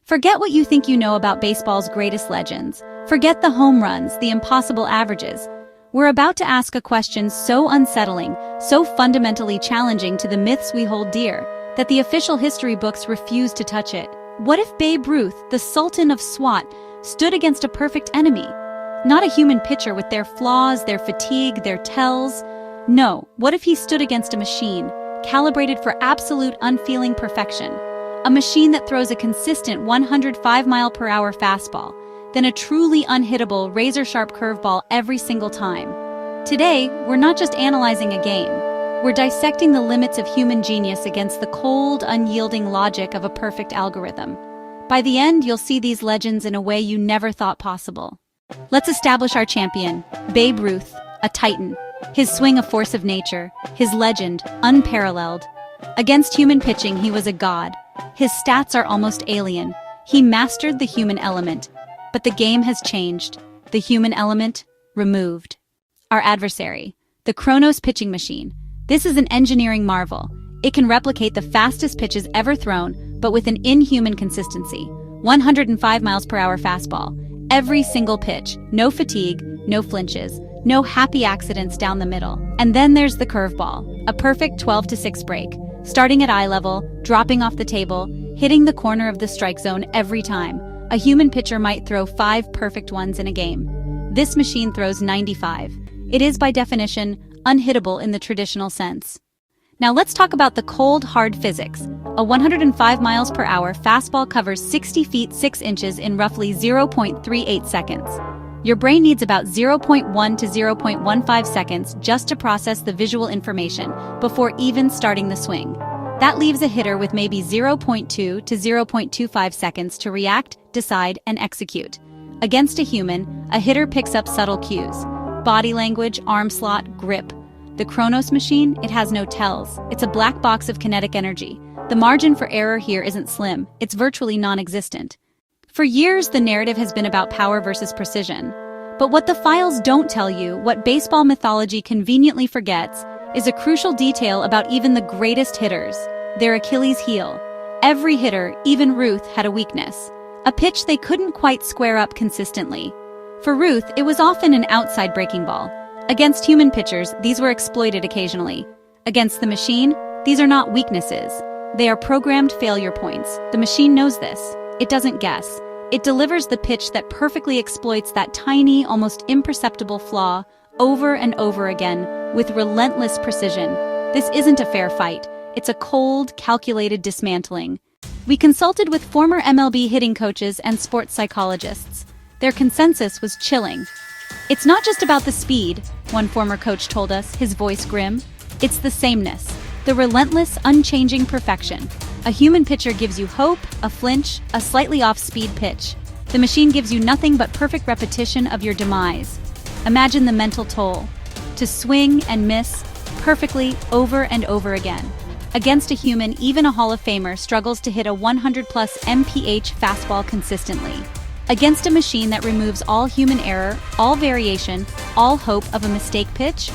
Forget what you think you know about baseball's greatest legends. Forget the home runs, the impossible averages. We're about to ask a question so unsettling, so fundamentally challenging to the myths we hold dear, that the official history books refuse to touch it. What if Babe Ruth, the Sultan of SWAT, stood against a perfect enemy? Not a human pitcher with their flaws, their fatigue, their tells. No, what if he stood against a machine, calibrated for absolute unfeeling perfection? A machine that throws a consistent 105-mile-per-hour fastball, then a truly unhittable, razor-sharp curveball every single time. Today, we're not just analyzing a game. We're dissecting the limits of human genius against the cold, unyielding logic of a perfect algorithm. By the end, you'll see these legends in a way you never thought possible. Let's establish our champion, Babe Ruth, a titan. His swing a force of nature, his legend unparalleled. Against human pitching, he was a god. His stats are almost alien. He mastered the human element. But the game has changed. The human element, removed. Our adversary, the Kronos pitching machine. This is an engineering marvel. It can replicate the fastest pitches ever thrown, but with an inhuman consistency. 105 miles per hour fastball. Every single pitch. No fatigue, no flinches, no happy accidents down the middle. And then there's the curveball. A perfect 12-6 break. Starting at eye level, dropping off the table, hitting the corner of the strike zone every time. A human pitcher might throw 5 perfect ones in a game. This machine throws 95. It is, by definition, unhittable in the traditional sense. Now let's talk about the cold, hard physics. A 105 miles per hour fastball covers 60 feet 6 inches in roughly 0.38 seconds. Your brain needs about 0.1 to 0.15 seconds just to process the visual information before even starting the swing. That leaves a hitter with maybe 0.2 to 0.25 seconds to react, decide, and execute. Against a human, a hitter picks up subtle cues. Body language, arm slot, grip. The Kronos machine, it has no tells. It's a black box of kinetic energy. The margin for error here isn't slim. It's virtually non-existent. For years, the narrative has been about power versus precision. But what the files don't tell you, what baseball mythology conveniently forgets, is a crucial detail about even the greatest hitters, their Achilles heel. Every hitter, even Ruth, had a weakness. A pitch they couldn't quite square up consistently. For Ruth, it was often an outside breaking ball. Against human pitchers, these were exploited occasionally. Against the machine, these are not weaknesses. They are programmed failure points. The machine knows this. It doesn't guess. It delivers the pitch that perfectly exploits that tiny, almost imperceptible flaw over and over again with relentless precision. This isn't a fair fight. It's a cold, calculated dismantling. We consulted with former MLB hitting coaches and sports psychologists. Their consensus was chilling. It's not just about the speed, one former coach told us, his voice grim. It's the sameness, the relentless, unchanging perfection. A human pitcher gives you hope, a flinch, a slightly off-speed pitch. The machine gives you nothing but perfect repetition of your demise. Imagine the mental toll. To swing and miss perfectly over and over again. Against a human, even a Hall of Famer struggles to hit a 100-plus mph fastball consistently. Against a machine that removes all human error, all variation, all hope of a mistake pitch,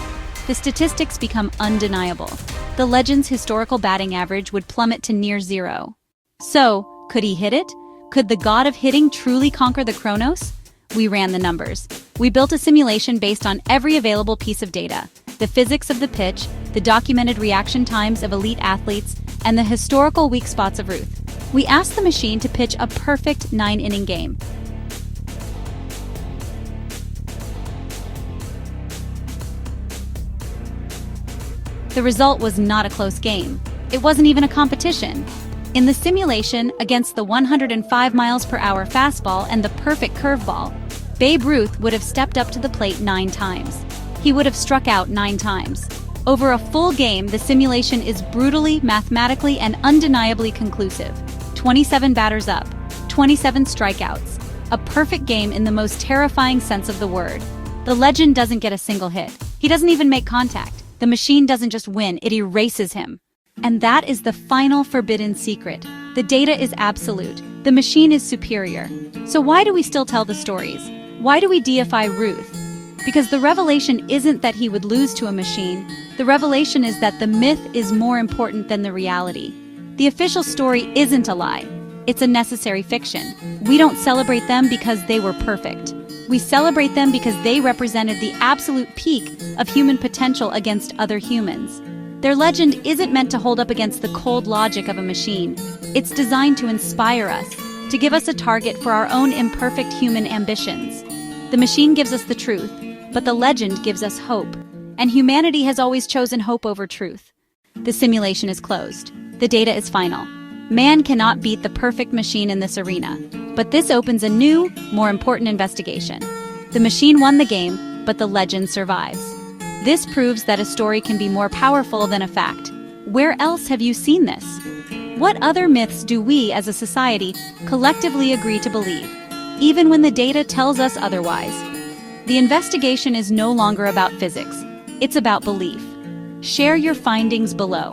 the statistics become undeniable. The legend's historical batting average would plummet to near zero. So, could he hit it? Could the god of hitting truly conquer the Kronos? We ran the numbers. We built a simulation based on every available piece of data: the physics of the pitch, the documented reaction times of elite athletes, and the historical weak spots of Ruth. We asked the machine to pitch a perfect 9-inning game. The result was not a close game. It wasn't even a competition. In the simulation, against the 105 miles per hour fastball and the perfect curveball, Babe Ruth would have stepped up to the plate 9 times. He would have struck out 9 times. Over a full game, the simulation is brutally, mathematically, and undeniably conclusive. 27 batters up, 27 strikeouts. A perfect game in the most terrifying sense of the word. The legend doesn't get a single hit. He doesn't even make contact. The machine doesn't just win, it erases him. And that is the final forbidden secret. The data is absolute. The machine is superior. So why do we still tell the stories? Why do we deify Ruth? Because the revelation isn't that he would lose to a machine. The revelation is that the myth is more important than the reality. The official story isn't a lie. It's a necessary fiction. We don't celebrate them because they were perfect. We celebrate them because they represented the absolute peak of human potential against other humans. Their legend isn't meant to hold up against the cold logic of a machine. It's designed to inspire us, to give us a target for our own imperfect human ambitions. The machine gives us the truth, but the legend gives us hope. And humanity has always chosen hope over truth. The simulation is closed. The data is final. Man cannot beat the perfect machine in this arena. But this opens a new, more important investigation. The machine won the game, but the legend survives. This proves that a story can be more powerful than a fact. Where else have you seen this? What other myths do we, as a society, collectively agree to believe, even when the data tells us otherwise? The investigation is no longer about physics. It's about belief. Share your findings below.